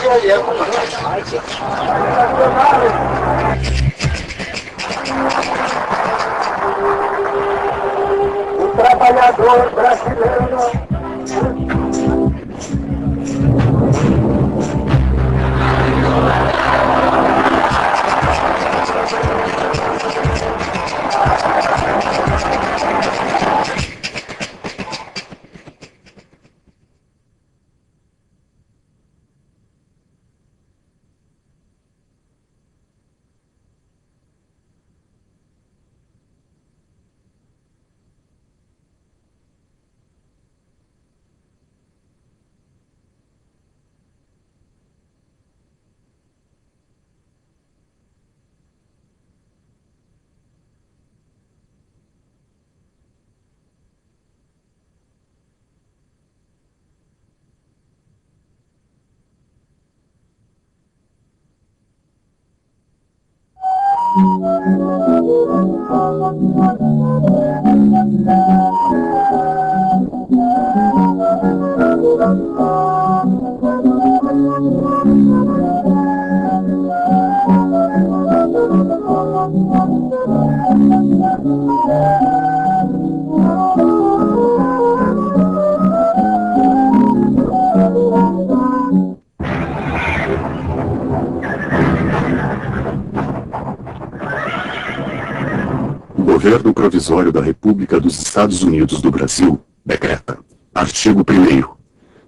O trabalhador brasileiro. O Governo Provisório da República dos Estados Unidos do Brasil decreta. Artigo 1º.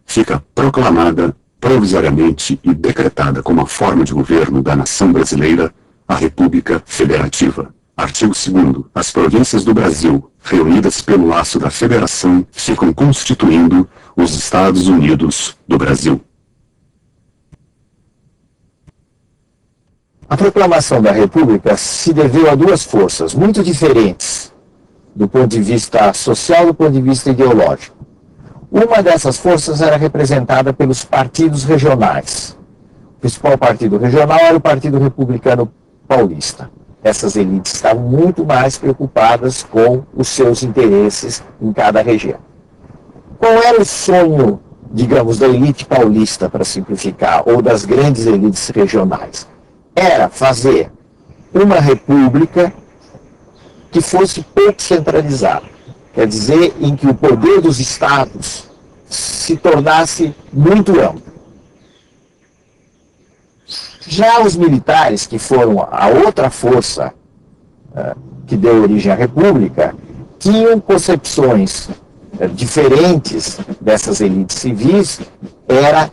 Fica proclamada, provisoriamente e decretada como a forma de governo da nação brasileira, a República Federativa. Artigo 2º. As províncias do Brasil, reunidas pelo laço da Federação, ficam constituindo os Estados Unidos do Brasil. A proclamação da República se deveu a duas forças muito diferentes do ponto de vista social e do ponto de vista ideológico. Uma dessas forças era representada pelos partidos regionais. O principal partido regional era o Partido Republicano Paulista. Essas elites estavam muito mais preocupadas com os seus interesses em cada região. Qual era o sonho, digamos, da elite paulista, para simplificar, ou das grandes elites regionais? Era fazer uma república que fosse pouco centralizada. Quer dizer, em que o poder dos estados se tornasse muito amplo. Já os militares, que foram a outra força que deu origem à república, tinham concepções diferentes dessas elites civis. Era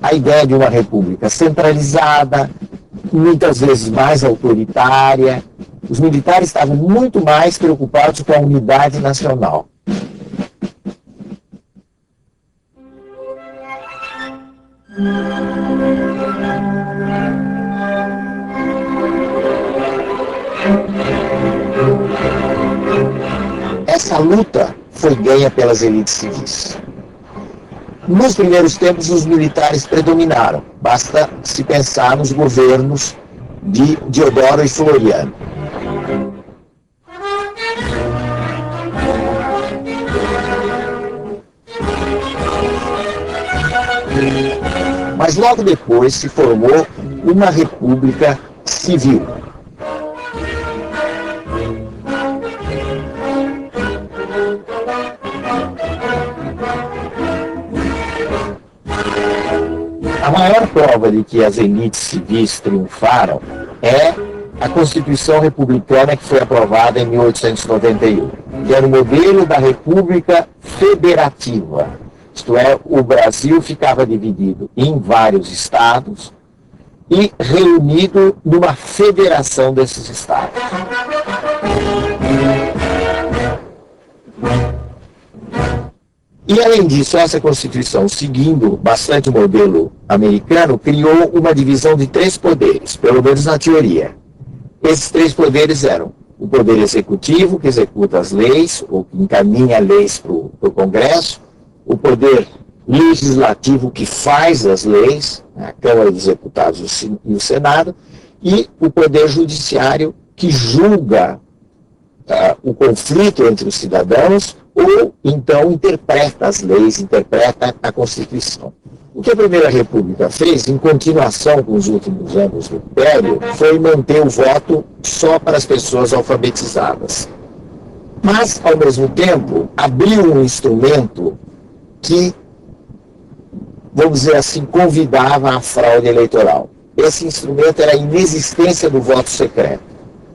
a ideia de uma república centralizada, muitas vezes mais autoritária. Os militares estavam muito mais preocupados com a unidade nacional. Essa luta foi ganha pelas elites civis. Nos primeiros tempos, os militares predominaram. Basta se pensar nos governos de Deodoro e Floriano. Mas logo depois se formou uma república civil. A maior prova de que as elites civis triunfaram é a Constituição Republicana, que foi aprovada em 1891, que era o modelo da República Federativa. Isto é, o Brasil ficava dividido em vários estados e reunido numa federação desses estados. E, além disso, essa Constituição, seguindo bastante o modelo americano, criou uma divisão de 3 poderes, pelo menos na teoria. Esses 3 poderes eram o poder executivo, que executa as leis, ou que encaminha leis para o Congresso, o poder legislativo, que faz as leis, a Câmara dos Deputados e o Senado, e o poder judiciário, que julga o conflito entre os cidadãos, ou então interpreta as leis, interpreta a Constituição. O que a Primeira República fez, em continuação com os últimos anos do Império, foi manter o voto só para as pessoas alfabetizadas. Mas, ao mesmo tempo, abriu um instrumento que, vamos dizer assim, convidava à fraude eleitoral. Esse instrumento era a inexistência do voto secreto.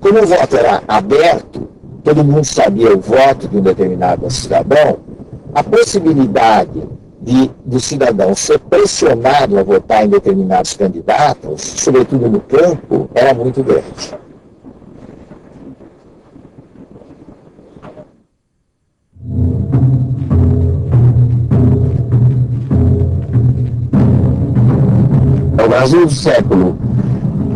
Como o voto era aberto, todo mundo sabia o voto de um determinado cidadão, a possibilidade do cidadão ser pressionado a votar em determinados candidatos, sobretudo no campo, era muito grande. O Brasil do século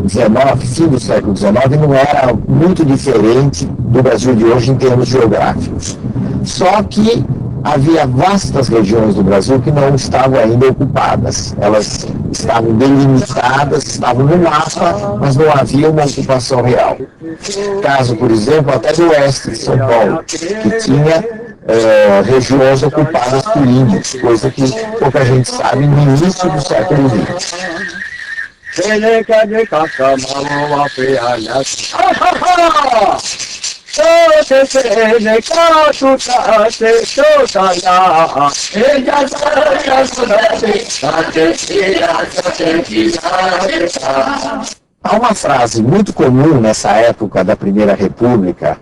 XIX, fim do século XIX, não era muito diferente do Brasil de hoje em termos geográficos. Só que havia vastas regiões do Brasil que não estavam ainda ocupadas. Elas estavam delimitadas, estavam no mapa, mas não havia uma ocupação real. Caso, por exemplo, até do oeste de São Paulo, que tinha regiões ocupadas por índios, coisa que pouca gente sabe no início do século XX. Há uma frase muito comum nessa época da Primeira República,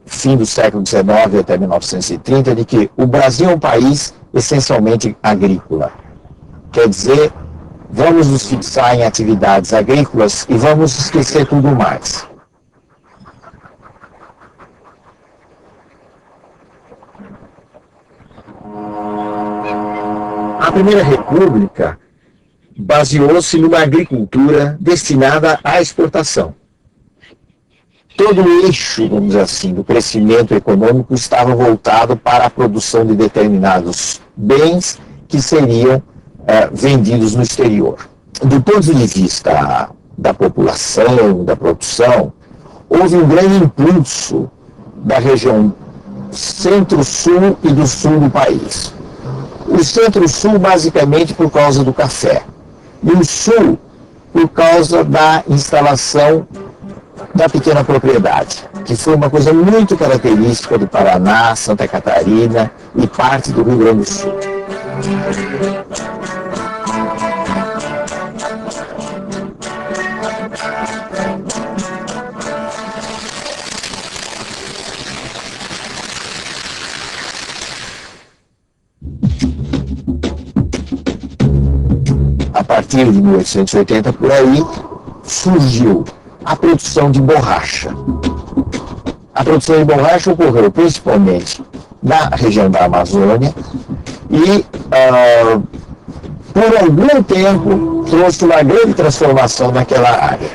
fim do século XIX até 1930, de que o Brasil é um país essencialmente agrícola. Quer dizer, vamos nos fixar em atividades agrícolas e vamos esquecer tudo mais. A Primeira República baseou-se numa agricultura destinada à exportação. Todo o eixo, vamos dizer assim, do crescimento econômico estava voltado para a produção de determinados bens que seriam vendidos no exterior. Do ponto de vista da população, da produção, houve um grande impulso da região centro-sul e do sul do país. O centro-sul, basicamente, por causa do café. E o sul, por causa da instalação da pequena propriedade, que foi uma coisa muito característica do Paraná, Santa Catarina e parte do Rio Grande do Sul. A partir de 1880, por aí, surgiu a produção de borracha. A produção de borracha ocorreu principalmente na região da Amazônia e, por algum tempo, trouxe uma grande transformação naquela área.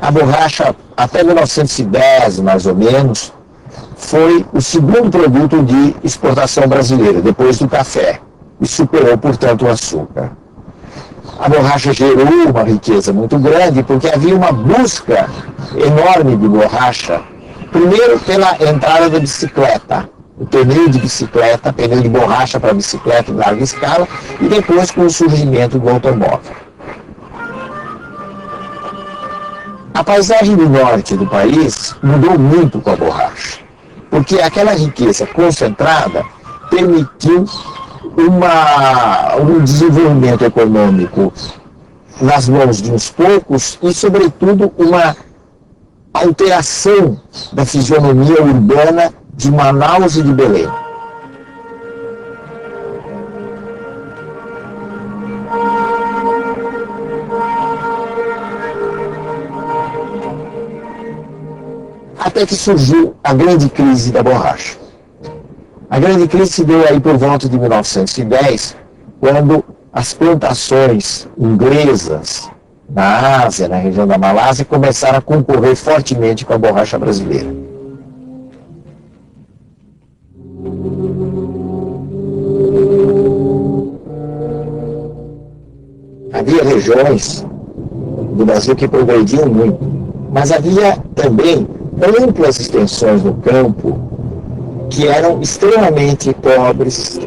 A borracha, até 1910, mais ou menos, foi o segundo produto de exportação brasileira, depois do café, e superou, portanto, o açúcar. A borracha gerou uma riqueza muito grande, porque havia uma busca enorme de borracha, primeiro pela entrada da bicicleta, o pneu de bicicleta, pneu de borracha para bicicleta em larga escala, e depois com o surgimento do automóvel. A paisagem do norte do país mudou muito com a borracha, porque aquela riqueza concentrada permitiu um desenvolvimento econômico nas mãos de uns poucos e, sobretudo, uma alteração da fisionomia urbana de Manaus e de Belém. Até que surgiu a grande crise da borracha. A grande crise se deu aí por volta de 1910, quando as plantações inglesas na Ásia, na região da Malásia, começaram a concorrer fortemente com a borracha brasileira. Havia regiões do Brasil que progrediam muito, mas havia também amplas extensões no campo que eram extremamente pobres,